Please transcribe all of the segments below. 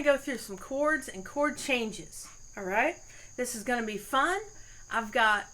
go through some chords and chord changes. All right, this is going to be fun. I've got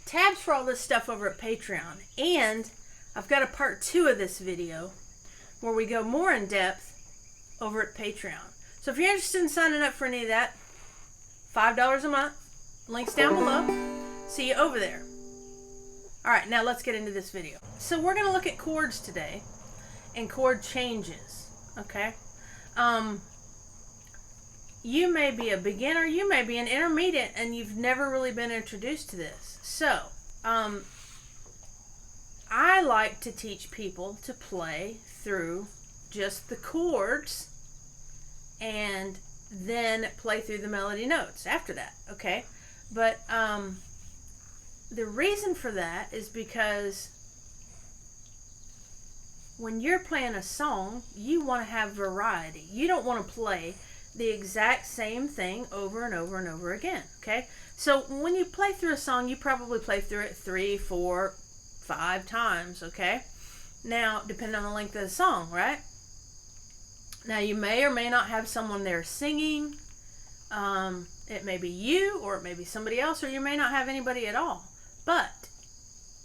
tabs for all this stuff over at Patreon, and I've got a part 2 of this video where we go more in depth over at Patreon. So if you're interested in signing up for any of that, $5 a month, links down below. See you over there. All right, now let's get into this video. So we're going to look at chords today and chord changes, okay? You may be a beginner, you may be an intermediate, and you've never really been introduced to this. So, I like to teach people to play through just the chords and then play through the melody notes after that, okay? But the reason for that is because when you're playing a song, you want to have variety. You don't want to play the exact same thing over and over and over again, okay? So when you play through a song, you probably play through it 3, 4, 5 times, okay? Now, depending on the length of the song, right? Now, you may or may not have someone there singing. It may be you, or it may be somebody else, or you may not have anybody at all. But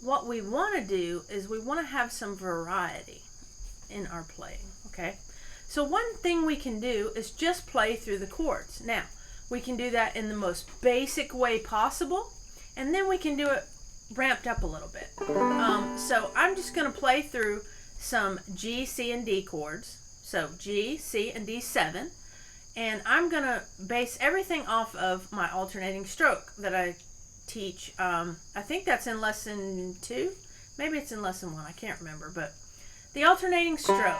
what we want to do is we want to have some variety in our playing, okay? So one thing we can do is just play through the chords. Now, we can do that in the most basic way possible, and then we can do it ramped up a little bit. So I'm just going to play through some G, C, and D chords. So G, C, and D7. And I'm going to base everything off of my alternating stroke that I teach. I think that's in lesson 2. Maybe it's in lesson 1. I can't remember. But the alternating stroke.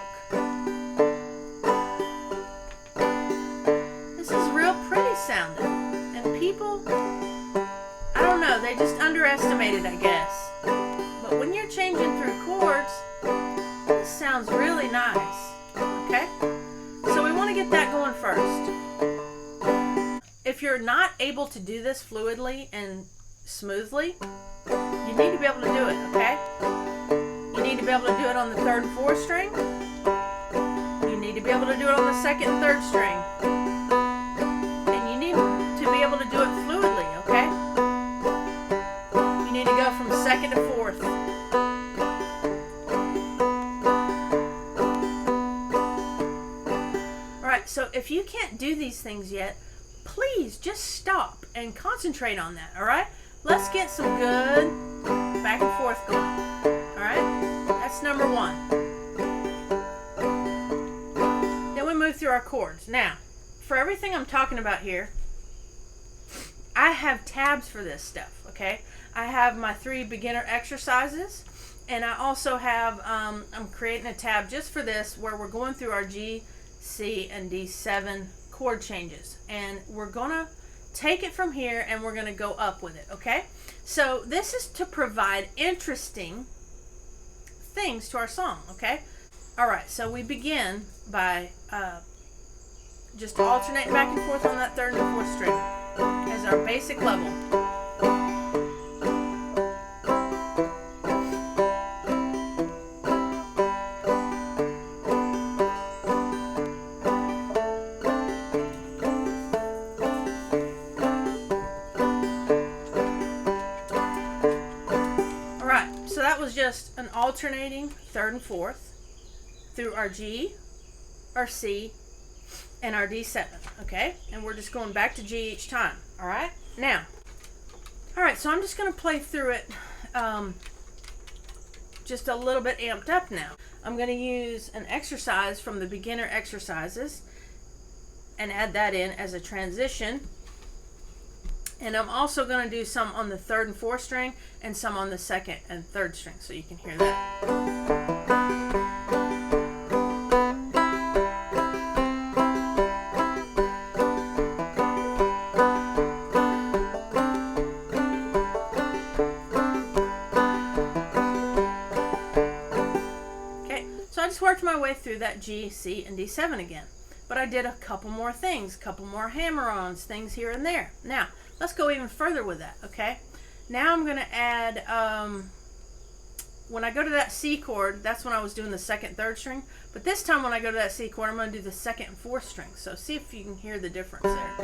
This is real pretty sounding. And people, I don't know, they just underestimate it, I guess. But when you're changing through chords, this sounds really nice. Okay? So we want to get that going first. If you're not able to do this fluidly and smoothly, you need to be able to do it, okay? You need to be able to do it on the 3rd and 4th string. You need to be able to do it on the 2nd and 3rd string. And you need to be able to do it fluidly, okay? You need to go from 2nd to 4th. Alright, so if you can't do these things yet, please just stop and concentrate on that, alright? Let's get some good back and forth going, alright? That's number 1. Then we move through our chords. Now, for everything I'm talking about here, I have tabs for this stuff, okay? I have my 3 beginner exercises, and I also have, I'm creating a tab just for this where we're going through our G, C, and D7 chord changes. And we're going to take it from here and we're going to go up with it, okay? So this is to provide interesting things to our song, okay? Alright, so we begin by just alternating back and forth on that 3rd and 4th string as our basic level. So that was just an alternating 3rd and 4th through our G, our C, and our D7, okay? And we're just going back to G each time, all right? Now, all right, so I'm just going to play through it just a little bit amped up now. I'm going to use an exercise from the beginner exercises and add that in as a transition. And I'm also going to do some on the 3rd and 4th string and some on the 2nd and 3rd string so you can hear that. Okay, so I just worked my way through that G, C, and D7 again. But I did a couple more things, a couple more hammer-ons, things here and there. Now, let's go even further with that, okay? Now I'm going to add when I go to that C chord, that's when I was doing the second, third string. But this time when I go to that C chord, I'm going to do the second and fourth string. So see if you can hear the difference there.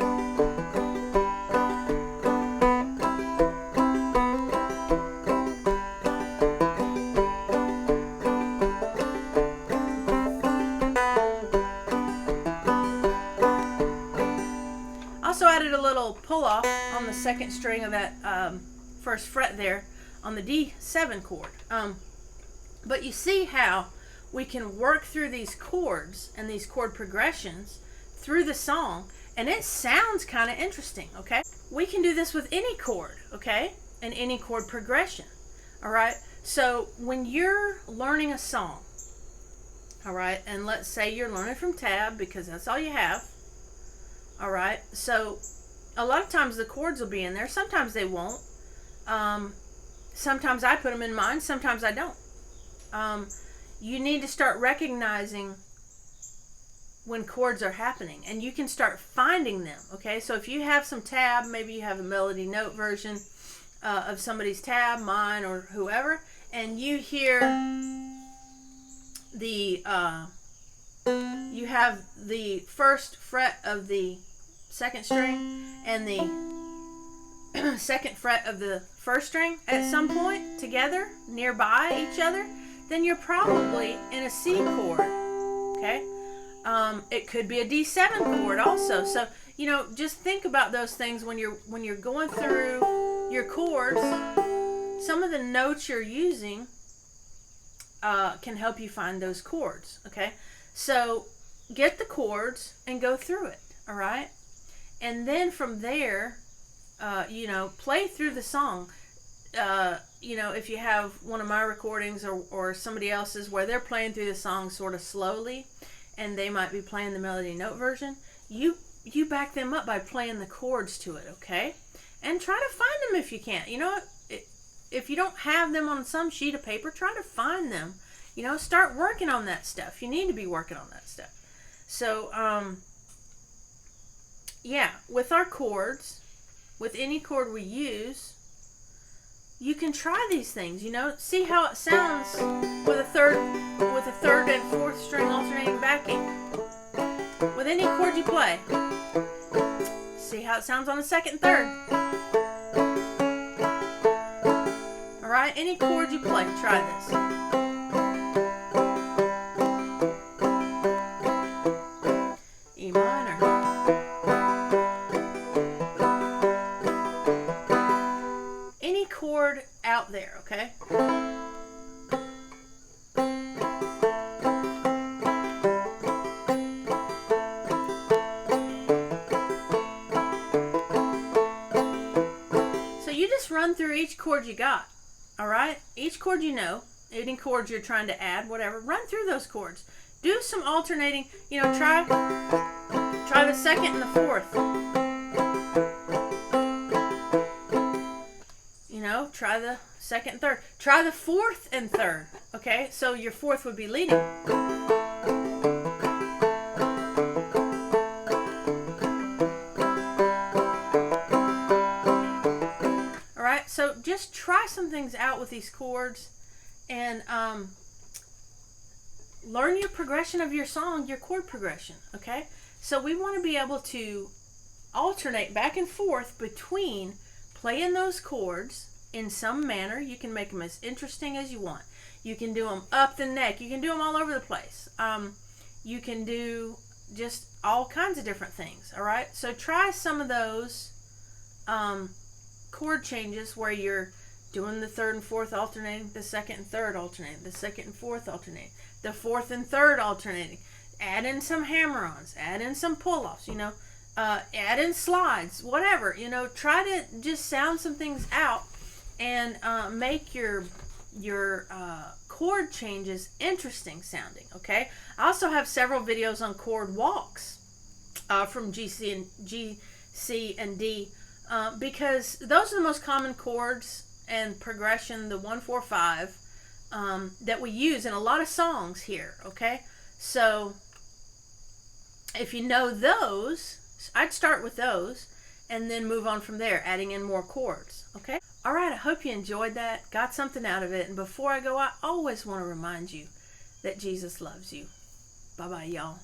Also added a little pull off on the second string of that first fret there on the D7 chord. But you see how we can work through these chords and these chord progressions through the song, and it sounds kind of interesting, okay? We can do this with any chord, okay? And any chord progression, all right? So when you're learning a song, all right, and let's say you're learning from tab because that's all you have, all right? So a lot of times the chords will be in there. Sometimes they won't. Sometimes I put them in mine. Sometimes I don't. You need to start recognizing when chords are happening, and you can start finding them, okay? So if you have some tab, maybe you have a melody note version of somebody's tab, mine or whoever, and you hear the you have the first fret of the second string and the second fret of the first string at some point together nearby each other, then you're probably in a C chord, okay? It could be a D7 chord also. So, you know, just think about those things when you're going through your chords. Some of the notes you're using can help you find those chords, okay? So get the chords and go through it, all right? And then from there, you know, play through the song. You know, if you have one of my recordings or somebody else's where they're playing through the song sort of slowly, and they might be playing the melody note version, you back them up by playing the chords to it, okay? And try to find them if you can. You know, if you don't have them on some sheet of paper, try to find them. You know, start working on that stuff. You need to be working on that stuff. So, yeah, with our chords, with any chord we use, you can try these things, you know, see how it sounds with a third and fourth string alternating backing. With any chord you play, see how it sounds on the second and third. All right, any chord you play, try this. E minor. Any chord out there, okay? So you just run through each chord you got, all right? Each chord you know, any chords you're trying to add, whatever, run through those chords. Do some alternating, you know, try the second and the fourth. You know, try the second and third. Try the fourth and third, okay? So your fourth would be leading. All right, so just try some things out with these chords and learn your progression of your song, your chord progression, okay? So we want to be able to alternate back and forth between playing those chords in some manner. You can make them as interesting as you want. You can do them up the neck. You can do them all over the place. You can do just all kinds of different things, all right? So try some of those chord changes where you're doing the third and fourth alternating, the second and third alternating, the second and fourth alternating, the fourth and third alternating. Add in some hammer-ons, add in some pull-offs, you know, add in slides, whatever, you know, try to just sound some things out and make your chord changes interesting sounding, okay? I also have several videos on chord walks from G, C, and D because those are the most common chords and progression, the 1, 4, 5, that we use in a lot of songs here, okay? So if you know those, I'd start with those, and then move on from there, adding in more chords. Okay? All right, I hope you enjoyed that, got something out of it. And before I go, I always want to remind you that Jesus loves you. Bye-bye, y'all.